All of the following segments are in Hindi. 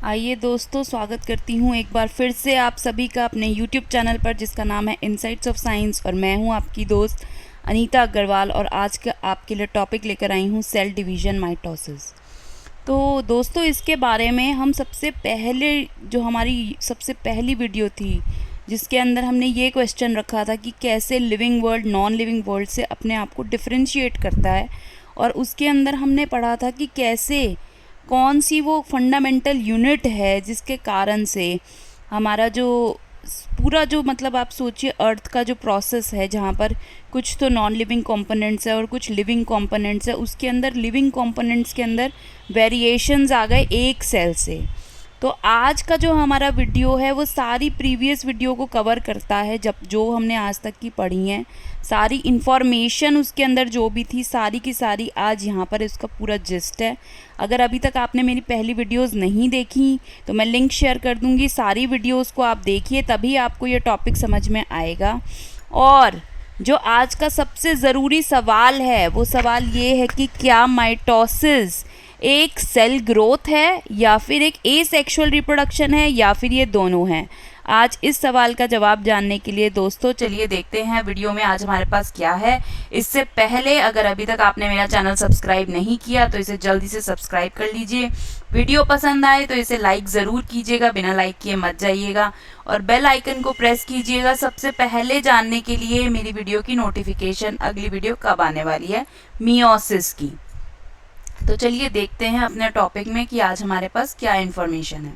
आइए दोस्तों, स्वागत करती हूँ एक बार फिर से आप सभी का अपने YouTube चैनल पर, जिसका नाम है इनसाइट्स ऑफ साइंस। और मैं हूँ आपकी दोस्त अनीता अग्रवाल और आज का आपके लिए टॉपिक लेकर आई हूँ सेल डिवीज़न माइटोसिस। तो दोस्तों, इसके बारे में हम सबसे पहले जो हमारी सबसे पहली वीडियो थी, जिसके अंदर हमने ये क्वेश्चन रखा था कि कैसे living world non living world से अपने आप को डिफरेंशिएट करता है, और उसके अंदर हमने पढ़ा था कि कैसे कौन सी वो फंडामेंटल यूनिट है जिसके कारण से हमारा जो पूरा जो मतलब आप सोचिए अर्थ का जो प्रोसेस है, जहाँ पर कुछ तो नॉन लिविंग कंपोनेंट्स है और कुछ लिविंग कंपोनेंट्स है, उसके अंदर लिविंग कंपोनेंट्स के अंदर वेरिएशंस आ गए एक सेल से। तो आज का जो हमारा वीडियो है वो सारी प्रीवियस वीडियो को कवर करता है, जब जो हमने आज तक की पढ़ी हैं सारी इन्फॉर्मेशन उसके अंदर जो भी थी सारी की सारी आज यहाँ पर इसका पूरा जिस्ट है। अगर अभी तक आपने मेरी पहली वीडियोस नहीं देखी तो मैं लिंक शेयर कर दूँगी, सारी वीडियोस को आप देखिए, तभी आपको ये टॉपिक समझ में आएगा। और जो आज का सबसे ज़रूरी सवाल है वो सवाल ये है कि क्या माइटोसिस एक सेल ग्रोथ है या फिर एक एसेक्सुअल रिप्रोडक्शन है या फिर ये दोनों हैं। आज इस सवाल का जवाब जानने के लिए दोस्तों चलिए देखते हैं वीडियो में आज हमारे पास क्या है। इससे पहले अगर अभी तक आपने मेरा चैनल सब्सक्राइब नहीं किया तो इसे जल्दी से सब्सक्राइब कर लीजिए। वीडियो पसंद आए तो इसे लाइक ज़रूर कीजिएगा, बिना लाइक किए मत जाइएगा, और बेल आइकन को प्रेस कीजिएगा सबसे पहले जानने के लिए मेरी वीडियो की नोटिफिकेशन, अगली वीडियो कब आने वाली है मियोसिस की। तो चलिए देखते हैं अपने टॉपिक में कि आज हमारे पास क्या इन्फॉर्मेशन है।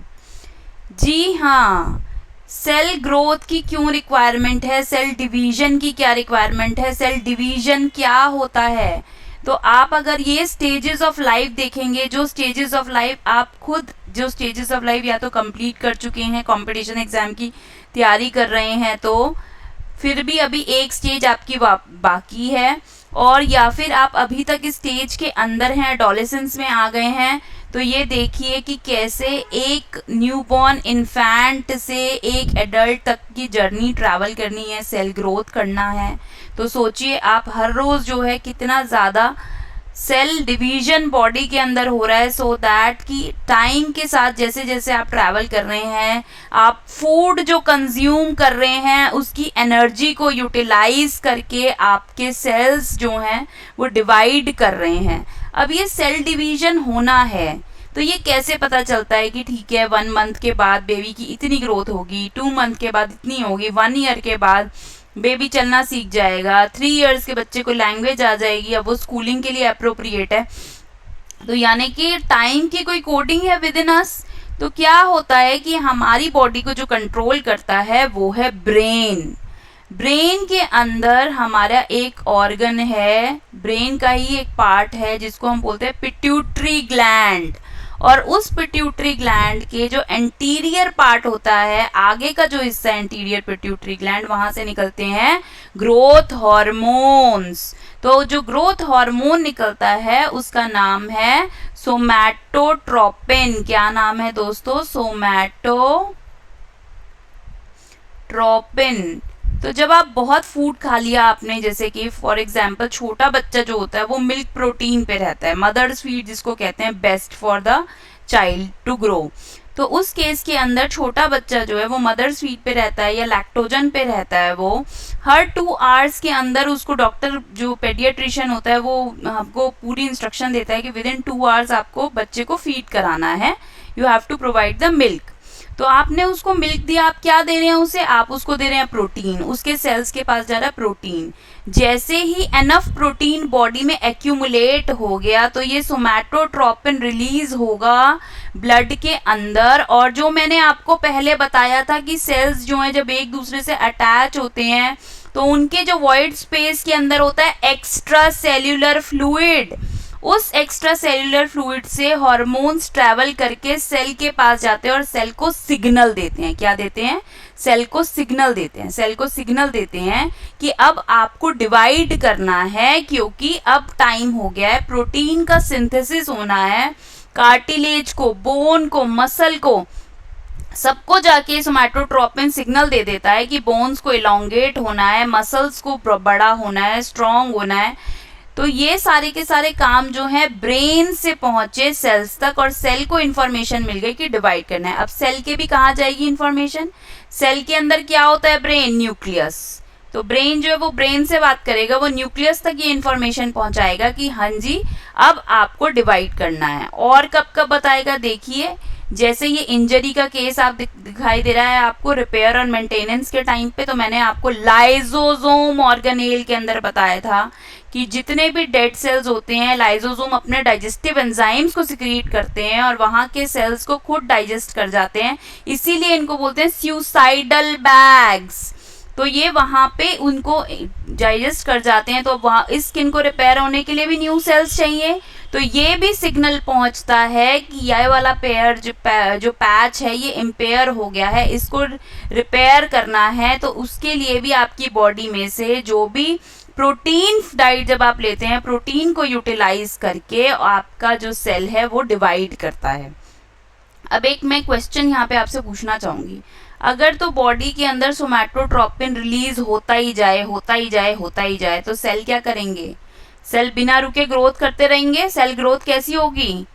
जी हाँ, सेल ग्रोथ की क्यों रिक्वायरमेंट है, सेल डिवीजन की क्या रिक्वायरमेंट है, सेल डिवीजन क्या होता है। तो आप अगर ये स्टेजेस ऑफ लाइफ देखेंगे, जो स्टेजेस ऑफ लाइफ आप खुद जो स्टेजेस ऑफ लाइफ या तो कंप्लीट कर चुके हैं, कंपटीशन एग्जाम की तैयारी कर रहे हैं, तो फिर भी अभी एक स्टेज आपकी बाकी है, और या फिर आप अभी तक इस स्टेज के अंदर हैं, एडोलेसेंस में आ गए हैं, तो ये देखिए कि कैसे एक न्यूबॉर्न इन्फेंट से एक एडल्ट तक की जर्नी ट्रैवल करनी है, सेल ग्रोथ करना है। तो सोचिए आप हर रोज़ जो है कितना ज़्यादा सेल डिवीजन बॉडी के अंदर हो रहा है, सो दैट कि टाइम के साथ जैसे जैसे आप ट्रैवल कर रहे हैं, आप फूड जो कंज्यूम कर रहे हैं उसकी एनर्जी को यूटिलाइज करके आपके सेल्स जो हैं वो डिवाइड कर रहे हैं। अब ये सेल डिवीजन होना है तो ये कैसे पता चलता है कि ठीक है 1 मंथ के बाद बेबी की इतनी ग्रोथ होगी, 2 मंथ के बाद इतनी होगी, 1 ईयर के बाद बेबी चलना सीख जाएगा, 3 इयर्स के बच्चे को लैंग्वेज आ जाएगी, अब वो स्कूलिंग के लिए अप्रोप्रिएट है। तो यानी कि टाइम की कोई कोडिंग है विद इन अस। तो क्या होता है कि हमारी बॉडी को जो कंट्रोल करता है वो है ब्रेन। ब्रेन के अंदर हमारा एक ऑर्गन है, ब्रेन का ही एक पार्ट है जिसको हम बोलते हैं पिट्यूटरी ग्लैंड, और उस पिट्यूटरी ग्लैंड के जो एंटीरियर पार्ट होता है, आगे का जो हिस्सा है एंटीरियर पिट्यूटरी ग्लैंड, वहां से निकलते हैं ग्रोथ हार्मोन्स। तो जो ग्रोथ हार्मोन निकलता है उसका नाम है सोमैटोट्रोपिन। क्या नाम है दोस्तों? सोमैटोट्रोपिन। तो जब आप बहुत फूड खा लिया आपने, जैसे कि फॉर एग्जांपल छोटा बच्चा जो होता है वो मिल्क प्रोटीन पे रहता है, मदर्स फीड जिसको कहते हैं, best for the child to grow. तो उस केस के अंदर छोटा बच्चा जो है वो मदर्स फीड पे रहता है या लैक्टोजन पे रहता है। वो हर 2 आवर्स के अंदर उसको डॉक्टर जो पेडियाट्रिशियन होता है वो आपको पूरी इंस्ट्रक्शन देता है कि विद इन 2 आवर्स आपको बच्चे को फीड कराना है, you have to provide the milk. तो आपने उसको मिल्क दिया, आप क्या दे रहे हैं उसे? आप उसको दे रहे हैं प्रोटीन, उसके सेल्स के पास जा रहा है प्रोटीन। जैसे ही एनफ प्रोटीन बॉडी में एक्यूमुलेट हो गया तो ये सोमैटोट्रोपिन रिलीज होगा ब्लड के अंदर। और जो मैंने आपको पहले बताया था कि सेल्स जो हैं जब एक दूसरे से अटैच होते हैं तो उनके जो वॉइड स्पेस के अंदर होता है एक्स्ट्रा सेल्यूलर फ्लूइड, उस एक्स्ट्रा सेल्यूलर फ्लूइड से हार्मोन्स ट्रैवल करके सेल के पास जाते हैं और सेल को सिग्नल देते हैं। क्या देते हैं? सेल को सिग्नल देते हैं। सेल को सिग्नल देते हैं कि अब आपको डिवाइड करना है, क्योंकि अब टाइम हो गया है, प्रोटीन का सिंथेसिस होना है, कार्टिलेज को, बोन को, मसल को, सबको जाके सोमैटोट्रोपिन सिग्नल दे देता है कि बोन्स को इलोंगेट होना है, मसल्स को बड़ा होना है, स्ट्रॉन्ग होना है। तो ये सारे के सारे काम जो है ब्रेन से पहुंचे सेल्स तक, और सेल को इंफॉर्मेशन मिल गई कि डिवाइड करना है। अब सेल के भी कहाँ जाएगी इंफॉर्मेशन? सेल के अंदर क्या होता है? Brain, nucleus. तो ब्रेन जो है वो ब्रेन से बात करेगा, वो न्यूक्लियस तक ये इंफॉर्मेशन पहुंचाएगा कि हाँ जी अब आपको डिवाइड करना है। और कब कब बताएगा? देखिए जैसे ये इंजरी का केस आप दिखाई दे रहा है आपको रिपेयर और मेंटेनेंस के टाइम पे, तो मैंने आपको लाइजोसोम ऑर्गेनेल के अंदर बताया था कि जितने भी डेड सेल्स होते हैं, लाइजोसोम अपने डाइजेस्टिव एंजाइम्स को सिक्रीट करते हैं और वहां के सेल्स को खुद डाइजेस्ट कर जाते हैं, इसीलिए इनको बोलते हैं सुसाइडल बैग्स। तो ये वहां पे उनको डाइजेस्ट कर जाते हैं, तो वहां इस स्किन को रिपेयर होने के लिए भी न्यू सेल्स चाहिए। तो ये भी सिग्नल पहुंचता है कि ये वाला पेयर जो पैच है ये इम्पेयर हो गया है, इसको रिपेयर करना है। तो उसके लिए भी आपकी बॉडी में से जो भी प्रोटीन डाइट जब आप लेते हैं, प्रोटीन को यूटिलाइज करके आपका जो सेल है वो डिवाइड करता है। अब एक मैं क्वेश्चन यहाँ पे आपसे पूछना चाहूंगी, अगर तो बॉडी के अंदर सोमैटोट्रोपिन रिलीज होता ही जाए तो सेल क्या करेंगे? सेल बिना रुके ग्रोथ करते रहेंगे। सेल ग्रोथ कैसी होगी?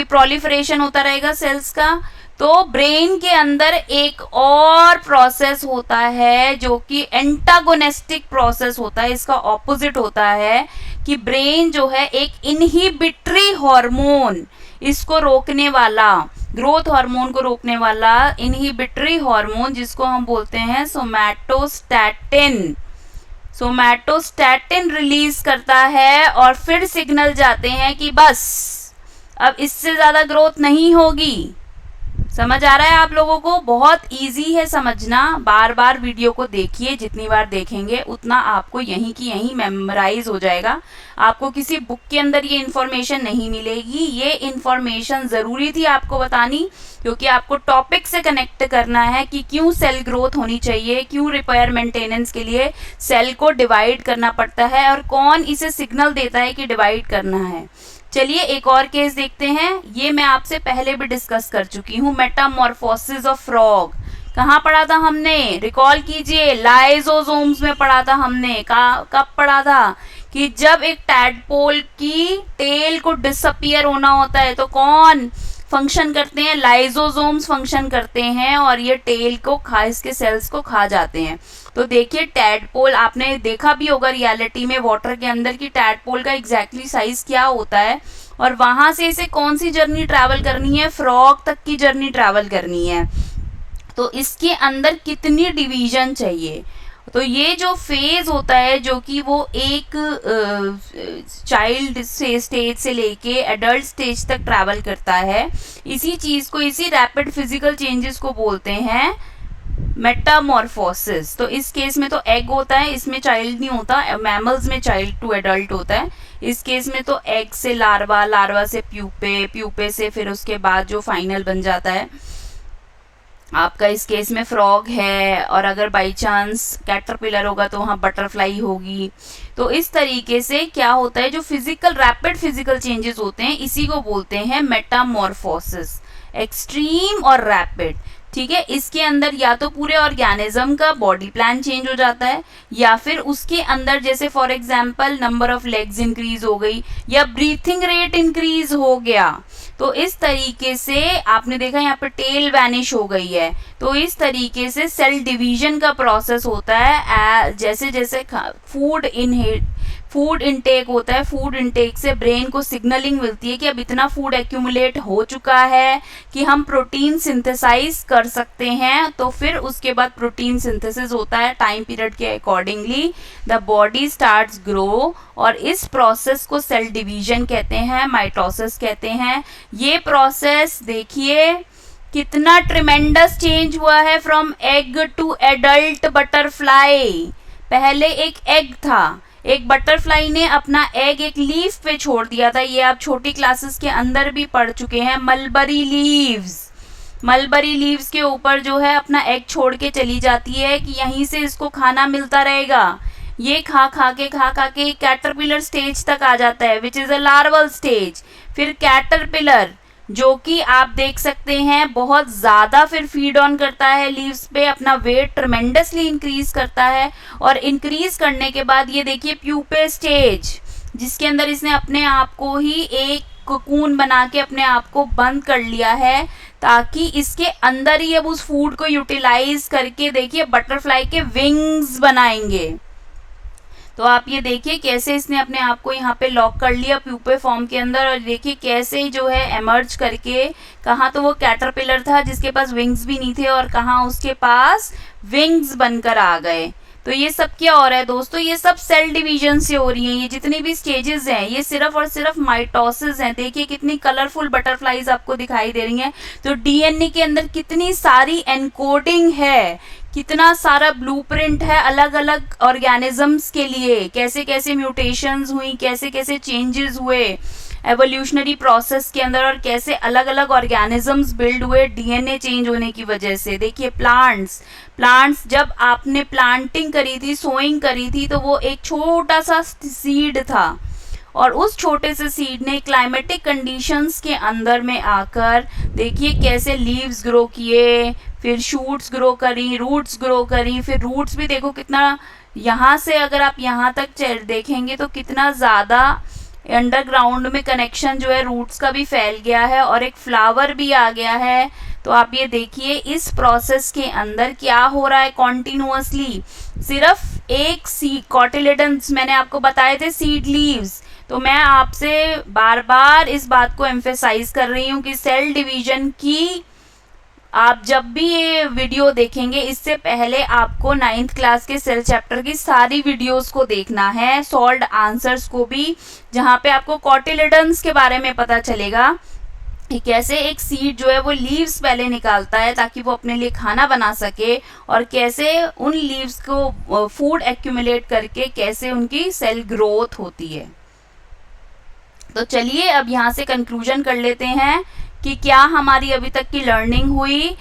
प्रोलिफरेशन होता रहेगा सेल्स का। तो ब्रेन के अंदर एक और प्रोसेस होता है जो कि एंटागोनिस्टिक प्रोसेस होता है, इसका ऑपोजिट होता है कि ब्रेन जो है एक इनहिबिटरी हार्मोन, इसको रोकने वाला, ग्रोथ हार्मोन को रोकने वाला इनहिबिटरी हार्मोन जिसको हम बोलते हैं सोमैटोस्टैटिन रिलीज करता है, और फिर सिग्नल जाते हैं कि बस अब इससे ज्यादा ग्रोथ नहीं होगी। समझ आ रहा है आप लोगों को? बहुत इजी है समझना, बार बार वीडियो को देखिए, जितनी बार देखेंगे उतना आपको यहीं की यहीं मेमोराइज हो जाएगा। आपको किसी बुक के अंदर ये इन्फॉर्मेशन नहीं मिलेगी। ये इन्फॉर्मेशन ज़रूरी थी आपको बतानी, क्योंकि आपको टॉपिक से कनेक्ट करना है कि क्यों सेल ग्रोथ होनी चाहिए, क्यों रिपेयर मेंटेनेंस के लिए सेल को डिवाइड करना पड़ता है, और कौन इसे सिग्नल देता है कि डिवाइड करना है। चलिए एक और केस देखते हैं। ये मैं आपसे पहले भी डिस्कस कर चुकी हूँ, मेटामॉर्फोसिस ऑफ फ्रॉग। कहाँ पढ़ा था हमने? रिकॉल कीजिए, लाइजोसोम्स में पढ़ा था हमने। कब पढ़ा था? कि जब एक टैडपोल की टेल को डिसअपियर होना होता है तो कौन फंक्शन करते हैं? लाइजोसोम्स फंक्शन करते हैं, और ये टेल को इसके सेल्स को खा जाते हैं। तो देखिए टैडपोल आपने देखा भी होगा रियलिटी में, वाटर के अंदर की टैडपोल का एग्जैक्टली साइज क्या होता है, और वहां से इसे कौन सी जर्नी ट्रैवल करनी है? फ्रॉग तक की जर्नी ट्रैवल करनी है। तो इसके अंदर कितनी डिवीजन चाहिए? तो ये जो फेज होता है जो कि वो एक चाइल्ड स्टेज से लेके एडल्ट स्टेज तक ट्रैवल करता है, इसी चीज को, इसी रैपिड फिजिकल चेंजेस को बोलते हैं मेटामॉर्फोसिस। तो इस केस में तो एग होता है, इसमें चाइल्ड नहीं होता। मैमल्स में चाइल्ड टू एडल्ट होता है, इस केस में तो एग से लार्वा, लार्वा से प्यूपे, प्यूपे से फिर उसके बाद जो फाइनल बन जाता है आपका, इस केस में फ्रॉग है, और अगर बाई चांस कैटरपिलर होगा तो वहाँ बटरफ्लाई होगी। तो इस तरीके से क्या होता है, जो फिजिकल रैपिड फिजिकल चेंजेस होते हैं इसी को बोलते हैं मेटामॉर्फोसिस, एक्सट्रीम और रैपिड। ठीक है, इसके अंदर या तो पूरे ऑर्गेनिज्म का बॉडी प्लान चेंज हो जाता है, या फिर उसके अंदर जैसे for example number of legs increase हो गई, या ब्रीथिंग रेट इंक्रीज हो गया। तो इस तरीके से आपने देखा यहाँ पर टेल वैनिश हो गई है। तो इस तरीके से सेल डिवीजन का प्रोसेस होता है। जैसे जैसे फूड इनटेक होता है, फूड इनटेक से ब्रेन को सिग्नलिंग मिलती है कि अब इतना फूड एक्यूमुलेट हो चुका है कि हम प्रोटीन सिंथेसाइज कर सकते हैं। तो फिर उसके बाद प्रोटीन सिंथेसिस होता है टाइम पीरियड के accordingly, the body starts grow, और इस प्रोसेस को सेल डिवीजन कहते हैं, माइटोसिस कहते हैं। ये प्रोसेस देखिए कितना ट्रिमेंडस चेंज हुआ है from egg to adult butterfly. पहले एक एग था, एक बटरफ्लाई ने अपना एग एक लीफ पे छोड़ दिया था, ये आप छोटी क्लासेस के अंदर भी पढ़ चुके हैं, मलबरी लीव्स के ऊपर जो है अपना एग छोड़ के चली जाती है कि यहीं से इसको खाना मिलता रहेगा। ये खा खा के कैटरपिलर स्टेज तक आ जाता है, which is a larval stage. फिर कैटरपिलर जो कि आप देख सकते हैं बहुत ज़्यादा फिर फीड ऑन करता है लीव्स पे, अपना वेट ट्रमेंडसली इंक्रीज करता है, और इंक्रीज करने के बाद ये देखिए प्यूपे स्टेज, जिसके अंदर इसने अपने आप को ही एक कोकून बना के अपने आप को बंद कर लिया है, ताकि इसके अंदर ही अब उस फूड को यूटिलाइज करके देखिए बटरफ्लाई के विंग्स बनाएंगे। तो आप ये देखिए कैसे इसने अपने आप को यहाँ पे लॉक कर लिया प्यूपे फॉर्म के अंदर, और देखिए कैसे जो है एमर्ज करके, कहाँ तो वो कैटरपिलर था जिसके पास विंग्स भी नहीं थे और कहाँ उसके पास विंग्स बनकर आ गए। तो ये सब क्या हो रहा है दोस्तों, ये सब सेल डिवीजन से हो रही हैं। ये जितनी भी स्टेजेस हैं ये सिर्फ और सिर्फ माइटोसिस हैं। देखिए कितनी कलरफुल बटरफ्लाईज आपको दिखाई दे रही हैं। तो डीएनए के अंदर कितनी सारी एनकोडिंग है, कितना सारा ब्लूप्रिंट है अलग अलग ऑर्गेनिजम्स के लिए, कैसे कैसे म्यूटेशंस हुई, कैसे कैसे चेंजेस हुए एवोल्यूशनरी प्रोसेस के अंदर, और कैसे अलग अलग ऑर्गेनिजम्स बिल्ड हुए डीएनए चेंज होने की वजह से। देखिए प्लांट्स जब आपने प्लांटिंग करी थी, सोइंग करी थी, तो वो एक छोटा सा सीड था, और उस छोटे से सीड ने क्लाइमेटिक कंडीशंस के अंदर में आकर देखिए कैसे लीव्स ग्रो किए, फिर शूट्स ग्रो करी, रूट्स ग्रो करी, फिर रूट्स भी देखो कितना, यहाँ से अगर आप यहाँ तक देखेंगे तो कितना ज़्यादा अंडरग्राउंड में कनेक्शन जो है रूट्स का भी फैल गया है, और एक फ्लावर भी आ गया है। तो आप ये देखिए इस प्रोसेस के अंदर क्या हो रहा है कॉन्टिन्यूअसली, सिर्फ एक कॉटिलेडन्स मैंने आपको बताए थे सीड लीव्स। तो मैं आपसे बार बार इस बात को एम्फेसाइज कर रही हूँ कि सेल डिवीजन की आप जब भी ये वीडियो देखेंगे, इससे पहले आपको 9th क्लास के सेल चैप्टर की सारी वीडियोस को देखना है, सॉल्व्ड आंसर्स को भी, जहाँ पे आपको कॉटिलेडन्स के बारे में पता चलेगा कि कैसे एक सीड जो है वो लीव्स पहले निकालता है ताकि वो अपने लिए खाना बना सके, और कैसे उन लीव्स को फूड एक्यूमुलेट करके कैसे उनकी सेल ग्रोथ होती है। तो चलिए अब यहाँ से कंक्लूजन कर लेते हैं कि क्या हमारी अभी तक की लर्निंग हुई।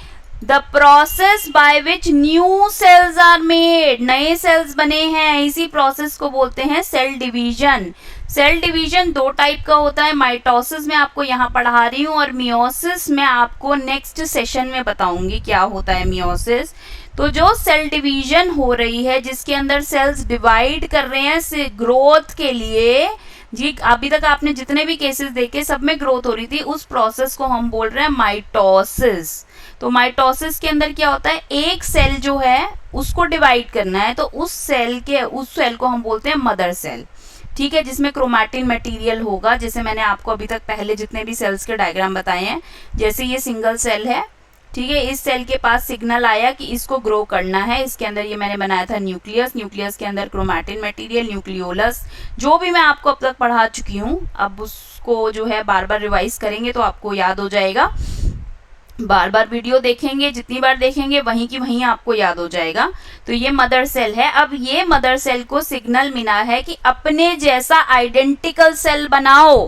The process by which new cells are made, नए सेल्स बने हैं, इसी प्रोसेस को बोलते हैं सेल डिवीजन। सेल डिवीजन दो टाइप का होता है, माइटोसिस मैं आपको यहाँ पढ़ा रही हूँ, और मियोसिस मैं आपको नेक्स्ट सेशन में बताऊंगी क्या होता है मियोसिस। तो जो सेल डिवीजन हो रही है जिसके अंदर सेल्स डिवाइड कर रहे हैं ग्रोथ के लिए, जी अभी तक आपने जितने भी केसेस देखे सब में ग्रोथ हो रही थी, उस प्रोसेस को हम बोल रहे हैं माइटोसिस। तो माइटोसिस के अंदर क्या होता है, एक सेल जो है उसको डिवाइड करना है, तो उस सेल को हम बोलते हैं मदर सेल, ठीक है, जिसमें क्रोमैटिन मटेरियल होगा। जैसे मैंने आपको अभी तक पहले जितने भी सेल्स के डायग्राम बताए हैं, जैसे ये सिंगल सेल है, ठीक है, इस सेल के पास सिग्नल आया कि इसको ग्रो करना है, इसके अंदर ये मैंने बनाया था न्यूक्लियस के अंदर क्रोमैटिन मटेरियल, न्यूक्लियोलस, जो भी मैं आपको अब तक पढ़ा चुकी हूँ, अब उसको जो है बार बार रिवाइज करेंगे तो आपको याद हो जाएगा। बार बार वीडियो देखेंगे, जितनी बार देखेंगे वहीं की वहीं आपको याद हो जाएगा। तो ये मदर सेल है। अब ये मदर सेल को सिग्नल मिला है कि अपने जैसा आइडेंटिकल सेल बनाओ।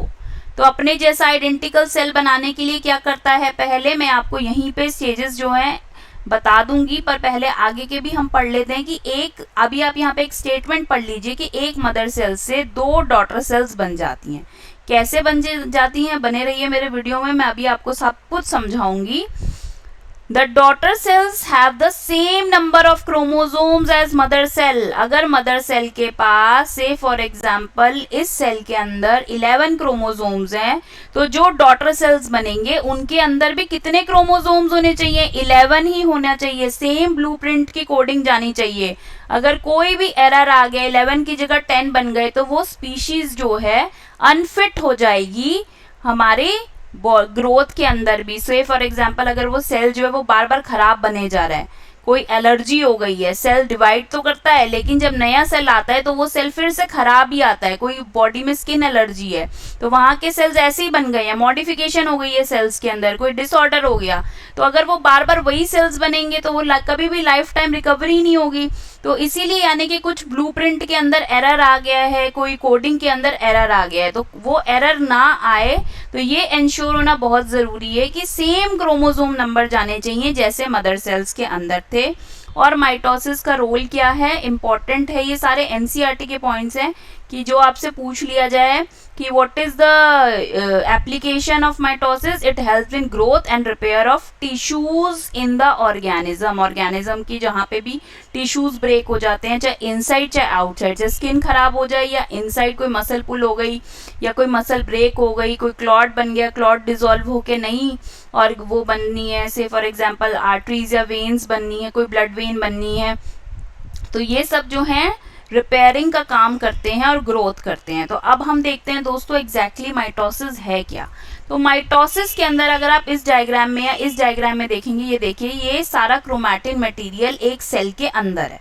तो अपने जैसा आइडेंटिकल सेल बनाने के लिए क्या करता है, पहले मैं आपको यहीं पे स्टेजेस जो हैं बता दूंगी, पर पहले आगे के भी हम पढ़ लेते हैं कि एक, अभी आप यहाँ पे एक स्टेटमेंट पढ़ लीजिए कि एक मदर सेल से 2 डॉटर सेल्स बन जाती हैं। कैसे बन जाती हैं, बने रहिए मेरे वीडियो में, मैं अभी आपको सब कुछ समझाऊंगी। The daughter cells have the same number of chromosomes as mother cell। अगर मदर सेल के पास से फॉर एग्जाम्पल इस सेल के अंदर 11 क्रोमोसोम्स हैं, तो जो डॉटर सेल्स बनेंगे उनके अंदर भी कितने क्रोमोसोम्स होने चाहिए, 11 ही होना चाहिए। सेम ब्लूप्रिंट की कोडिंग जानी चाहिए। अगर कोई भी एरर आ गया, 11 की जगह 10 बन गए, तो वो स्पीशीज जो है अनफिट हो जाएगी हमारी ग्रोथ के अंदर भी। से फॉर एग्जाम्पल अगर वो सेल जो है वो बार बार खराब बने जा रहा है, कोई एलर्जी हो गई है, सेल डिवाइड तो करता है लेकिन जब नया सेल आता है तो वो सेल फिर से खराब ही आता है। कोई बॉडी में स्किन एलर्जी है तो वहाँ के सेल्स ऐसे ही बन गए हैं, मॉडिफिकेशन हो गई है सेल्स के अंदर, कोई डिसऑर्डर हो गया, तो अगर वो बार बार वही सेल्स बनेंगे तो वो कभी भी लाइफ टाइम रिकवरी नहीं होगी। तो इसीलिए यानी कि कुछ ब्लूप्रिंट के अंदर एरर आ गया है, कोई कोडिंग के अंदर एरर आ गया है, तो वो एरर ना आए तो ये इंश्योर होना बहुत ज़रूरी है कि सेम क्रोमोसोम नंबर जाने चाहिए जैसे मदर सेल्स के अंदर थे। और माइटोसिस का रोल क्या है, इंपॉर्टेंट है, ये सारे एनसीईआरटी के पॉइंट्स हैं। कि जो आपसे पूछ लिया जाए कि what is the application of mitosis, it helps in growth and repair of tissues in the organism. Organism की जहाँ पे भी टिश्यूज ब्रेक हो जाते हैं, चाहे इनसाइड चाहे आउटसाइड, चाहे स्किन खराब हो जाए या इनसाइड कोई मसल पुल हो गई या कोई मसल ब्रेक हो गई, कोई क्लॉट बन गया, क्लॉट डिजोल्व होके नहीं और वो बननी है, से फॉर एग्जांपल आर्टरीज या वेन्स बननी है, कोई ब्लड वेन बननी है, तो ये सब जो है रिपेयरिंग का काम करते हैं और ग्रोथ करते हैं। तो अब हम देखते हैं दोस्तों एग्जैक्टली माइटोसिस है क्या। तो माइटोसिस के अंदर अगर आप इस डायग्राम में या इस डायग्राम में देखेंगे, ये देखिए ये सारा क्रोमैटिन मटेरियल एक सेल के अंदर है,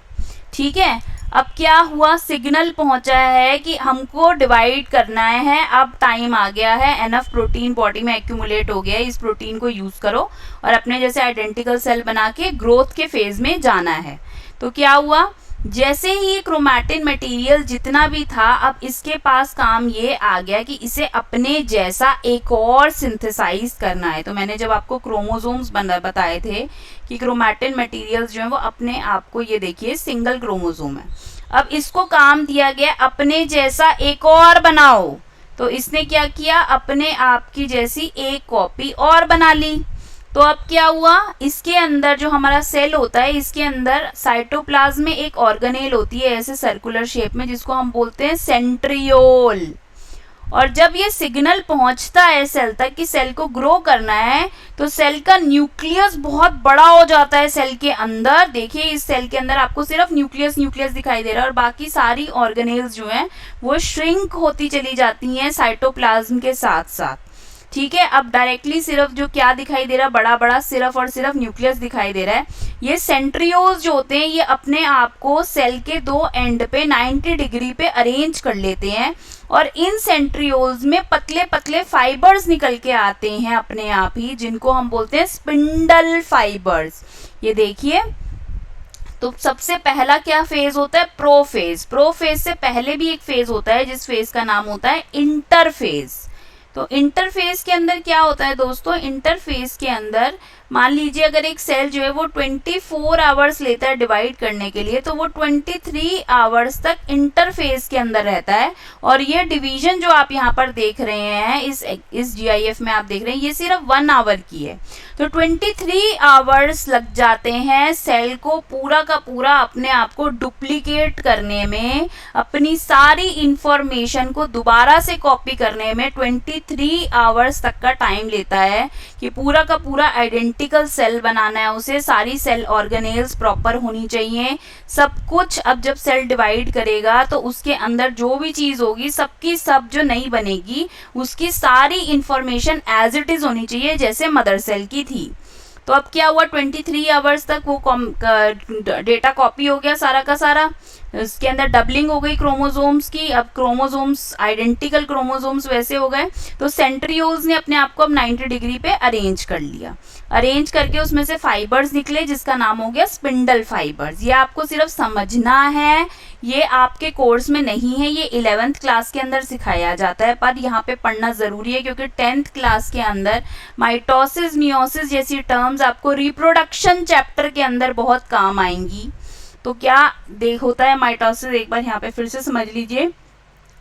ठीक है। अब क्या हुआ, सिग्नल पहुंचा है कि हमको डिवाइड करना है, अब टाइम आ गया है, एनफ प्रोटीन बॉडी में एक्यूमुलेट हो गया है, इस प्रोटीन को यूज करो और अपने जैसे आइडेंटिकल सेल बना के ग्रोथ के फेज में जाना है। तो क्या हुआ, जैसे ही ये क्रोमैटिन मटेरियल जितना भी था, अब इसके पास काम ये आ गया कि इसे अपने जैसा एक और सिंथेसाइज करना है। तो मैंने जब आपको क्रोमोसोम्स बताए थे कि क्रोमैटिन मटेरियल्स जो है वो अपने आप को, ये देखिए सिंगल क्रोमोसोम है, अब इसको काम दिया गया अपने जैसा एक और बनाओ। तो इसने क्या किया, अपने आप की जैसी एक कॉपी और बना ली। तो अब क्या हुआ, इसके अंदर जो हमारा सेल होता है, इसके अंदर साइटोप्लाज्म में एक ऑर्गेनेल होती है ऐसे सर्कुलर शेप में, जिसको हम बोलते हैं सेंट्रियोल। और जब ये सिग्नल पहुंचता है सेल तक कि सेल को ग्रो करना है, तो सेल का न्यूक्लियस बहुत बड़ा हो जाता है सेल के अंदर। देखिए इस सेल के अंदर आपको सिर्फ न्यूक्लियस दिखाई दे रहा है और बाकी सारी ऑर्गेनेल्स जो हैं वो श्रिंक होती चली जाती हैं साइटोप्लाज्म के साथ साथ, ठीक है। अब डायरेक्टली सिर्फ जो क्या दिखाई दे रहा है, बड़ा बड़ा सिर्फ और सिर्फ न्यूक्लियस दिखाई दे रहा है। ये सेंट्रियोल्स जो होते हैं ये अपने आप को सेल के दो एंड पे 90 डिग्री पे अरेंज कर लेते हैं और इन सेंट्रियोल्स में पतले पतले फाइबर्स निकल के आते हैं अपने आप ही, जिनको हम बोलते हैं स्पिंडल फाइबर्स। ये देखिए, तो सबसे पहला क्या फेज होता है, प्रोफेज। प्रोफेज से पहले भी एक फेज होता है जिस फेज का नाम होता है इंटरफेज। तो इंटरफेस के अंदर क्या होता है दोस्तों, इंटरफेस के अंदर मान लीजिए अगर एक सेल जो है वो 24 आवर्स लेता है डिवाइड करने के लिए, तो वो 23 आवर्स तक इंटरफेस के अंदर रहता है। और ये डिवीजन जो आप यहाँ पर देख रहे हैं इस GIF में आप देख रहे हैं, ये सिर्फ 1 आवर की है। तो 23 आवर्स लग जाते हैं सेल को पूरा का पूरा अपने आप को डुप्लीकेट करने में, अपनी सारी इंफॉर्मेशन को दोबारा से कॉपी करने में 23 आवर्स तक का टाइम लेता है कि पूरा का पूरा आइडेंटिकल सेल बनाना है उसे, सारी सेल ऑर्गेनेल्स प्रॉपर होनी चाहिए, सब कुछ। अब जब सेल डिवाइड करेगा तो उसके अंदर जो भी चीज होगी सबकी सब जो नहीं बनेगी उसकी सारी इंफॉर्मेशन एज इट इज होनी चाहिए जैसे मदर सेल की थी। तो अब क्या हुआ, 23 आवर्स तक वो डेटा कॉपी हो गया सारा का सारा, इसके अंदर डबलिंग हो गई क्रोमोसोम्स की, अब क्रोमोसोम्स आइडेंटिकल क्रोमोसोम्स वैसे हो गए। तो सेंट्रियोल्स ने अपने आप को अब 90 डिग्री पे अरेंज कर लिया, अरेंज करके उसमें से फाइबर्स निकले जिसका नाम हो गया स्पिंडल फाइबर्स। ये आपको सिर्फ समझना है, ये आपके कोर्स में नहीं है, ये 11th क्लास के अंदर सिखाया जाता है, पर यहाँ पे पढ़ना जरूरी है क्योंकि 10th क्लास के अंदर माइटोसिस मियोसिस जैसी टर्म्स आपको रिप्रोडक्शन चैप्टर के अंदर बहुत काम आएंगी। तो क्या होता है माइटोसिस, एक बार यहाँ पे फिर से समझ लीजिए।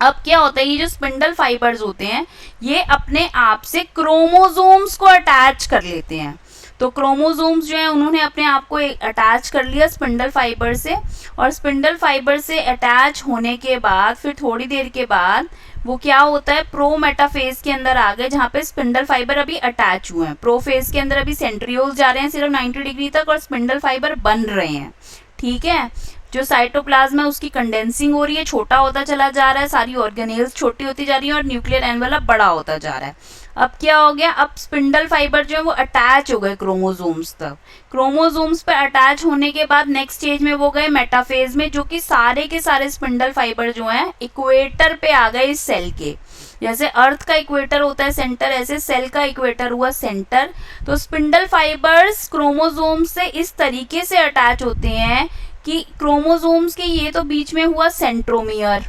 अब क्या होता है, ये जो स्पिंडल फाइबर्स होते हैं ये अपने आप से क्रोमोसोम्स को अटैच कर लेते हैं। तो क्रोमोसोम्स जो है उन्होंने अपने आप को अटैच कर लिया स्पिंडल फाइबर से, और स्पिंडल फाइबर से अटैच होने के बाद फिर थोड़ी देर के बाद वो क्या होता है, प्रोमेटाफेज के अंदर आ गए जहाँ पे स्पिंडल फाइबर अभी अटैच हुए हैं। प्रोफेज के अंदर अभी सेंट्रियोल्स जा रहे हैं सिर्फ 90 डिग्री तक और स्पिंडल फाइबर बन रहे हैं, ठीक है। जो साइटोप्लाज्म है उसकी कंडेंसिंग हो रही है, छोटा होता चला जा रहा है, सारी ऑर्गेनेल्स छोटी होती जा रही है और न्यूक्लियर एनवेलप बड़ा होता जा रहा है। अब क्या हो गया, अब स्पिंडल फाइबर जो है वो अटैच हो गए क्रोमोसोम्स तक। क्रोमोसोम्स पर अटैच होने के बाद नेक्स्ट स्टेज में वो गए मेटाफेज में, जो कि सारे के सारे स्पिंडल फाइबर जो हैं इक्वेटर पे आ गए इस सेल के। जैसे अर्थ का इक्वेटर होता है सेंटर, ऐसे सेल का इक्वेटर हुआ सेंटर। तो स्पिंडल फाइबर्स क्रोमोसोम्स से इस तरीके से अटैच होते हैं कि क्रोमोसोम्स के ये तो बीच में हुआ सेंट्रोमियर,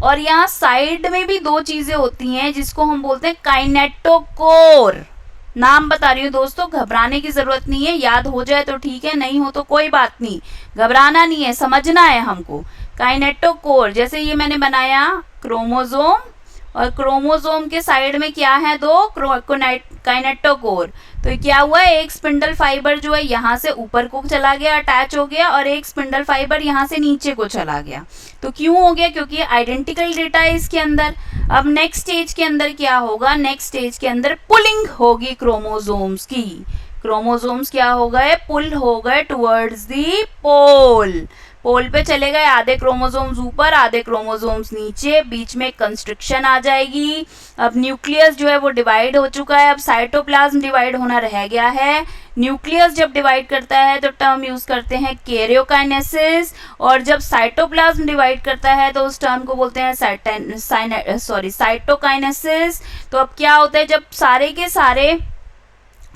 और यहाँ साइड में भी दो चीजें होती हैं जिसको हम बोलते हैं काइनेटोकोर। नाम बता रही हूँ दोस्तों, घबराने की जरूरत नहीं है, याद हो जाए तो ठीक है, नहीं हो तो कोई बात नहीं, घबराना नहीं है, समझना है हमको। काइनेटोकोर, जैसे ये मैंने बनाया क्रोमोसोम, और क्रोमोसोम के साइड में क्या है, दो काइनेटोकोर। तो क्या हुआ, एक स्पिंडल फाइबर जो है यहाँ से ऊपर को चला गया, अटैच हो गया, और एक स्पिंडल फाइबर यहाँ से नीचे को चला गया। तो क्यों हो गया, क्योंकि आइडेंटिकल डेटा है इसके अंदर। अब नेक्स्ट स्टेज के अंदर क्या होगा, नेक्स्ट स्टेज के अंदर पुलिंग होगी क्रोमोसोम्स की। क्रोमोसोम्स क्या हो गए, पुल हो गए टुवर्ड्स दी पोल। पोल पे चले गए, आधे क्रोमोसोम्स ऊपर, आधे क्रोमोसोम्स नीचे, बीच में कंस्ट्रक्शन आ जाएगी। अब न्यूक्लियस जो है वो डिवाइड हो चुका है, अब साइटोप्लाज्म डिवाइड होना रह गया है। न्यूक्लियस जब डिवाइड करता है तो टर्म यूज करते हैं कैरियोकाइनेसिस, और जब साइटोप्लाज्म डिवाइड करता है तो उस टर्म को बोलते हैं साइटोकाइनेसिस। तो अब क्या होता है, जब सारे के सारे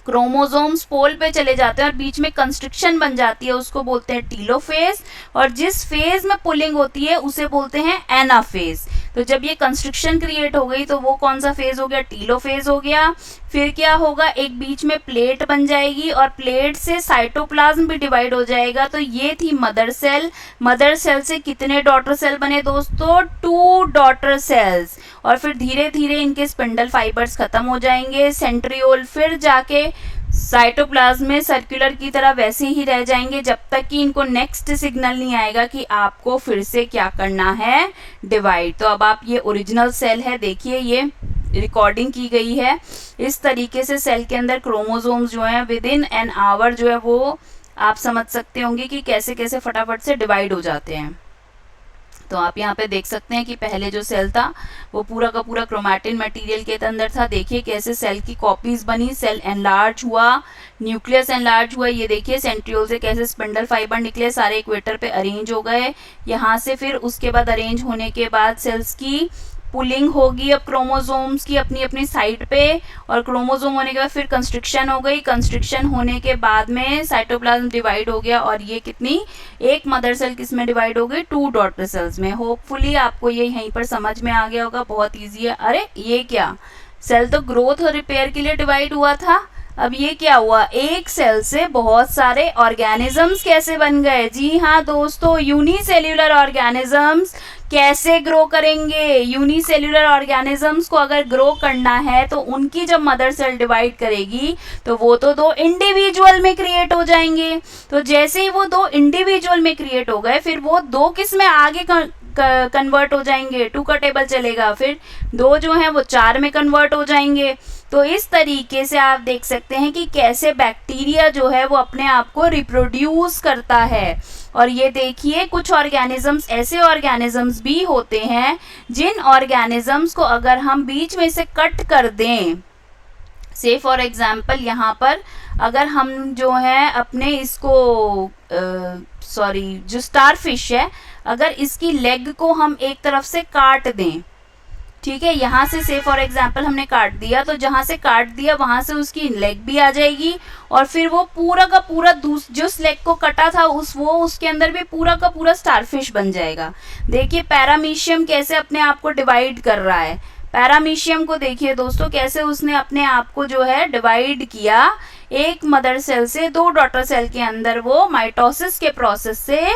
क्रोमोसोम्स पोल पे चले जाते हैं और बीच में कंस्ट्रक्शन बन जाती है, उसको बोलते हैं टीलोफेज, और जिस फेज में पुलिंग होती है उसे बोलते हैं एनाफेज। तो जब ये कंस्ट्रक्शन क्रिएट हो गई तो वो कौन सा फेज हो गया, टीलोफेज हो गया। फिर क्या होगा, एक बीच में प्लेट बन जाएगी और प्लेट से साइटोप्लाज्म भी डिवाइड हो जाएगा। तो ये थी मदर सेल। मदर सेल से कितने डॉटर सेल बने दोस्तों, 2 डॉटर सेल्स। और फिर धीरे धीरे इनके स्पिंडल फाइबर्स खत्म हो जाएंगे, सेंट्रियोल फिर जाके साइटोप्लाज्म में सर्कुलर की तरह वैसे ही रह जाएंगे, जब तक कि इनको नेक्स्ट सिग्नल नहीं आएगा कि आपको फिर से क्या करना है, डिवाइड। तो अब आप, ये ओरिजिनल सेल है, देखिए ये रिकॉर्डिंग की गई है। इस तरीके से सेल के अंदर क्रोमोसोम्स जो हैं विद इन एन आवर जो है वो आप समझ सकते होंगे कि कैसे कैसे फटाफट से डिवाइड हो जाते हैं। तो आप यहाँ पे देख सकते हैं कि पहले जो सेल था वो पूरा का पूरा क्रोमैटिन मटेरियल के अंदर था। देखिए कैसे सेल की कॉपीज बनी, सेल एनलार्ज हुआ, न्यूक्लियस एनलार्ज हुआ। ये देखिए सेंट्रियोल से कैसे स्पिंडल फाइबर निकले, सारे इक्वेटर पे अरेंज हो गए। यहाँ से फिर उसके बाद अरेंज होने के बाद सेल्स की पुलिंग होगी अब क्रोमोसोम्स की अपनी अपनी साइड पे, और क्रोमोसोम होने के बाद फिर कंस्ट्रक्शन हो गई। कंस्ट्रक्शन होने के बाद में साइटोप्लाज्म डिवाइड हो गया, और ये कितनी, एक मदर सेल किस में डिवाइड हो गई, 2 डॉटर सेल्स में। होपफुली आपको ये यहीं पर समझ में आ गया होगा, बहुत ईजी है। अरे ये क्या, सेल तो ग्रोथ और रिपेयर के लिए डिवाइड हुआ था, अब ये क्या हुआ, एक सेल से बहुत सारे ऑर्गेनिजम्स कैसे बन गए। जी हाँ दोस्तों, यूनिसेल्यूलर ऑर्गेनिजम्स कैसे ग्रो करेंगे। यूनिसेल्यूलर ऑर्गेनिजम्स को अगर ग्रो करना है तो उनकी जब मदर सेल डिवाइड करेगी तो वो तो 2 इंडिविजुअल में क्रिएट हो जाएंगे। तो जैसे ही वो 2 इंडिविजुअल में क्रिएट हो गए, फिर वो 2 किस में आगे कन्वर्ट हो जाएंगे, 2 का टेबल चलेगा, फिर 2 जो है वो 4 में कन्वर्ट हो जाएंगे। तो इस तरीके से आप देख सकते हैं कि कैसे बैक्टीरिया जो है वो अपने आप को रिप्रोड्यूस करता है। और ये देखिए कुछ ऑर्गेनिजम्स ऐसे ऑर्गेनिजम्स भी होते हैं जिन ऑर्गेनिजम्स को अगर हम बीच में से कट कर दें, से फॉर एग्जाम्पल यहाँ पर अगर हम जो है अपने इसको जो स्टारफिश है, अगर इसकी लेग को हम एक तरफ से काट दें, ठीक है, यहाँ से फॉर एग्जाम्पल हमने काट दिया, तो जहाँ से काट दिया वहां से उसकी लेग भी आ जाएगी, और फिर वो पूरा का पूरा जिस लेग को कटा था उसके अंदर भी पूरा का पूरा स्टारफिश बन जाएगा। देखिए पैरामीशियम कैसे अपने आप को डिवाइड कर रहा है। पैरामीशियम को देखिए दोस्तों कैसे उसने अपने आप को जो है डिवाइड किया, एक मदर सेल से 2 डॉटर सेल के अंदर वो माइटोसिस के प्रोसेस से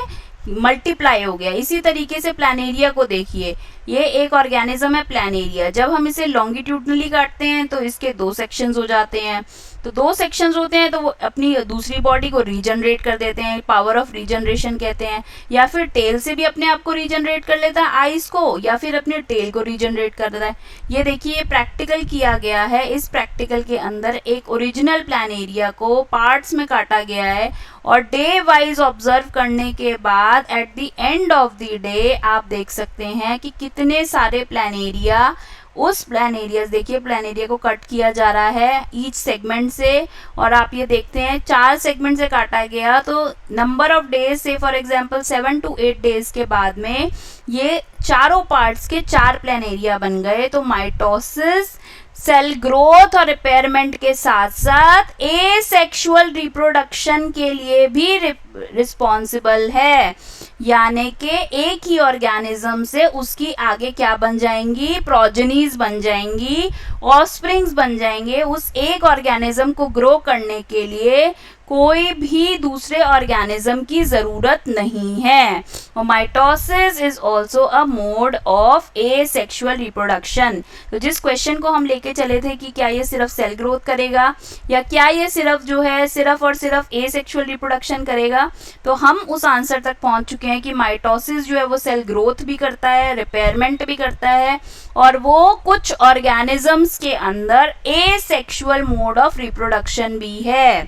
मल्टीप्लाई हो गया। इसी तरीके से प्लानेरिया को देखिए, ये एक ऑर्गेनिज्म है प्लानेरिया। जब हम इसे लॉन्गिट्यूडनली काटते हैं तो इसके 2 सेक्शंस हो जाते हैं। तो 2 सेक्शंस होते हैं तो वो अपनी दूसरी बॉडी को रीजनरेट कर देते हैं, पावर ऑफ रीजनरेशन कहते हैं। या फिर टेल से भी अपने आप को रीजनरेट कर लेता है, आइज को, या फिर अपने टेल को रीजनरेट कर देता है। ये देखिए प्रैक्टिकल किया गया है। इस प्रैक्टिकल के अंदर एक ओरिजिनल प्लानेरिया को पार्ट्स में काटा गया है, और डे वाइज ऑब्जर्व करने के बाद at the end of the day आप देख सकते हैं कि कितने सारे प्लानेरिया, उस प्लानेरिया, देखिए प्लानेरिया को कट किया जा रहा है ईच सेगमेंट से, और आप ये देखते हैं 4 सेगमेंट से काटा गया। तो नंबर ऑफ डेज से फॉर एग्जांपल 7 to 8 डेज के बाद में ये चारों पार्ट्स के 4 प्लानेरिया बन गए। तो माइटोसिस सेल ग्रोथ और रिपेयरमेंट के साथ साथ एसेक्सुअल रिप्रोडक्शन के लिए भी रिस्पॉन्सिबल है, यानी कि एक ही ऑर्गेनिज्म से उसकी आगे क्या बन जाएंगी, प्रोजेनीज बन जाएंगी, ऑफस्प्रिंग्स बन जाएंगे। उस एक ऑर्गेनिज्म को ग्रो करने के लिए कोई भी दूसरे ऑर्गेनिज्म की ज़रूरत नहीं है। और mitosis is also a mode of asexual reproduction. तो जिस क्वेश्चन को हम लेके चले थे कि क्या ये सिर्फ सेल ग्रोथ करेगा या क्या ये सिर्फ जो है सिर्फ और सिर्फ एसेक्सुअल रिप्रोडक्शन करेगा, तो हम उस आंसर तक पहुंच चुके हैं कि माइटोसिस जो है वो सेल ग्रोथ भी करता है, रिपेयरमेंट भी करता है, और वो कुछ ऑर्गेनिजम्स के अंदर एसेक्सुअल मोड ऑफ रिप्रोडक्शन भी है।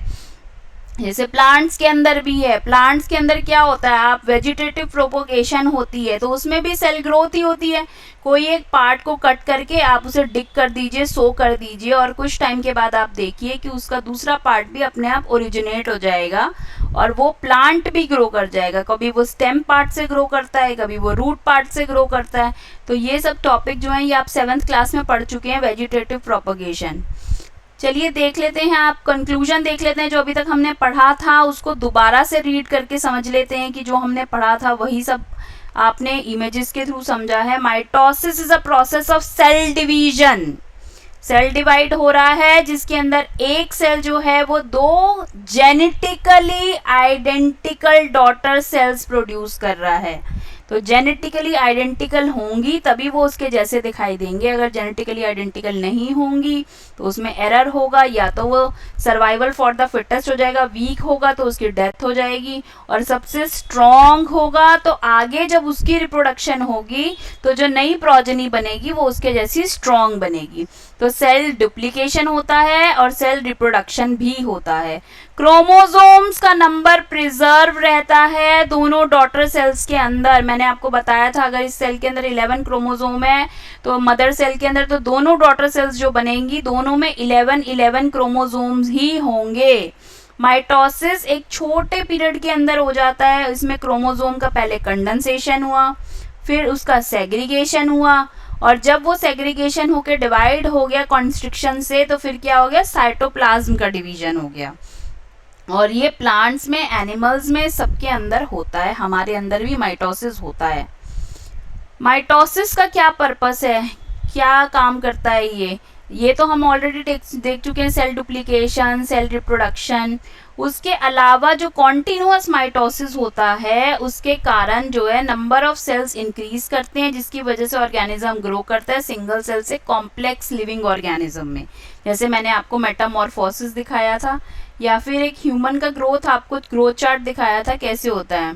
जैसे प्लांट्स के अंदर भी है। प्लांट्स के अंदर क्या होता है, आप वेजिटेटिव प्रोपोगेशन होती है तो उसमें भी सेल ग्रोथ ही होती है। कोई एक पार्ट को कट करके आप उसे डिग कर दीजिए, सो कर दीजिए, और कुछ टाइम के बाद आप देखिए कि उसका दूसरा पार्ट भी अपने आप ओरिजिनेट हो जाएगा और वो प्लांट भी ग्रो कर जाएगा। कभी वो स्टेम पार्ट से ग्रो करता है, कभी वो रूट पार्ट से ग्रो करता है। तो ये सब टॉपिक जो है ये आप 7th क्लास में पढ़ चुके हैं, वेजिटेटिव प्रोपोगेशन। चलिए देख लेते हैं, आप कंक्लूजन देख लेते हैं। जो अभी तक हमने पढ़ा था उसको दोबारा से रीड करके समझ लेते हैं कि जो हमने पढ़ा था वही सब आपने इमेजेस के थ्रू समझा है। Mitosis is a process of cell division. Cell divide हो रहा है जिसके अंदर एक सेल जो है वो 2 genetically identical daughter cells produce कर रहा है। तो जेनेटिकली आइडेंटिकल होंगी तभी वो उसके जैसे दिखाई देंगे। अगर जेनेटिकली आइडेंटिकल नहीं होंगी तो उसमें एरर होगा, या तो वो सर्वाइवल फॉर द फिटेस्ट हो जाएगा, वीक होगा तो उसकी डेथ हो जाएगी, और सबसे स्ट्रॉन्ग होगा तो आगे जब उसकी रिप्रोडक्शन होगी तो जो नई प्रोजेनी बनेगी वो उसके जैसी स्ट्रॉन्ग बनेगी। तो सेल डुप्लीकेशन होता है और सेल रिप्रोडक्शन भी होता है। क्रोमोसोम्स का नंबर प्रिजर्व रहता है दोनों डॉटर सेल्स के अंदर। मैंने आपको बताया था अगर इस सेल के अंदर 11 क्रोमोसोम है तो मदर सेल के अंदर तो दोनों डॉटर सेल्स जो बनेंगी दोनों में 11 क्रोमोसोम्स ही होंगे। माइटोसिस एक छोटे पीरियड के अंदर हो जाता है। इसमें क्रोमोसोम का पहले कंडेंसेशन हुआ, फिर उसका सेग्रीगेशन हुआ, और जब वो सेग्रीगेशन होकर डिवाइड हो गया कॉन्स्ट्रिक्शन से तो फिर क्या हो गया, साइटोप्लाज्म का डिवीजन हो गया। और ये प्लांट्स में, एनिमल्स में, सबके अंदर होता है, हमारे अंदर भी माइटोसिस होता है। माइटोसिस का क्या पर्पस है, क्या काम करता है ये तो हम ऑलरेडी देख चुके हैं, सेल डुप्लीकेशन, सेल रिप्रोडक्शन। उसके अलावा जो कॉन्टिन्यूअस माइटोसिस होता है उसके कारण जो है नंबर ऑफ सेल्स इंक्रीज करते हैं जिसकी वजह से ऑर्गेनिज्म ग्रो करता है सिंगल सेल से कॉम्प्लेक्स लिविंग ऑर्गेनिज्म में। जैसे मैंने आपको मेटामॉर्फोसिस दिखाया था, या फिर एक ह्यूमन का ग्रोथ, आपको ग्रोथ चार्ट दिखाया था कैसे होता है।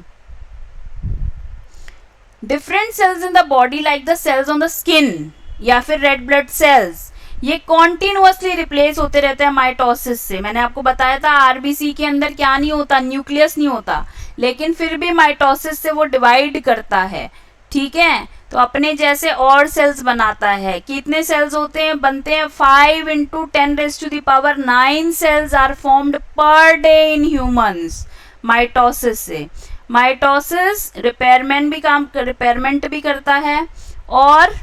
Different cells in the body like the cells on the skin या फिर रेड ब्लड सेल्स, ये कॉन्टिन्यूअसली रिप्लेस होते रहते हैं माइटोसिस से। मैंने आपको बताया था आरबीसी के अंदर क्या नहीं होता, न्यूक्लियस नहीं होता, लेकिन फिर भी माइटोसिस से वो डिवाइड करता है। ठीक है, तो अपने जैसे और सेल्स बनाता है। कितने सेल्स होते हैं, बनते हैं 5 × 10⁻⁹ cells are formed per day in humans mitosis से। माइटोसिस रिपेयरमेंट भी करता है और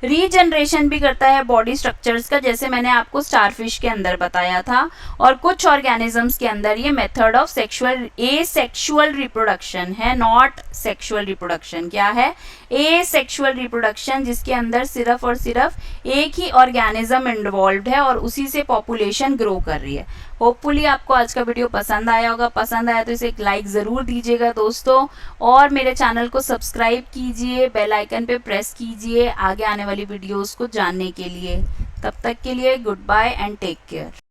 रीजनरेशन भी करता है बॉडी स्ट्रक्चर्स का, जैसे मैंने आपको स्टारफिश के अंदर बताया था। और कुछ ऑर्गेनिजम्स के अंदर ये मेथड ऑफ एसेक्सुअल रिप्रोडक्शन है, नॉट सेक्सुअल रिप्रोडक्शन। क्या है, एसेक्सुअल रिप्रोडक्शन, जिसके अंदर सिर्फ और सिर्फ एक ही ऑर्गेनिज्म इन्वॉल्व है और उसी से पॉपुलेशन ग्रो कर रही है। होपफुली आपको आज का वीडियो पसंद आया होगा। पसंद आया तो इसे एक लाइक ज़रूर दीजिएगा दोस्तों, और मेरे चैनल को सब्सक्राइब कीजिए, बेल आइकन पे प्रेस कीजिए आगे आने वाली वीडियोस को जानने के लिए। तब तक के लिए goodbye and take care.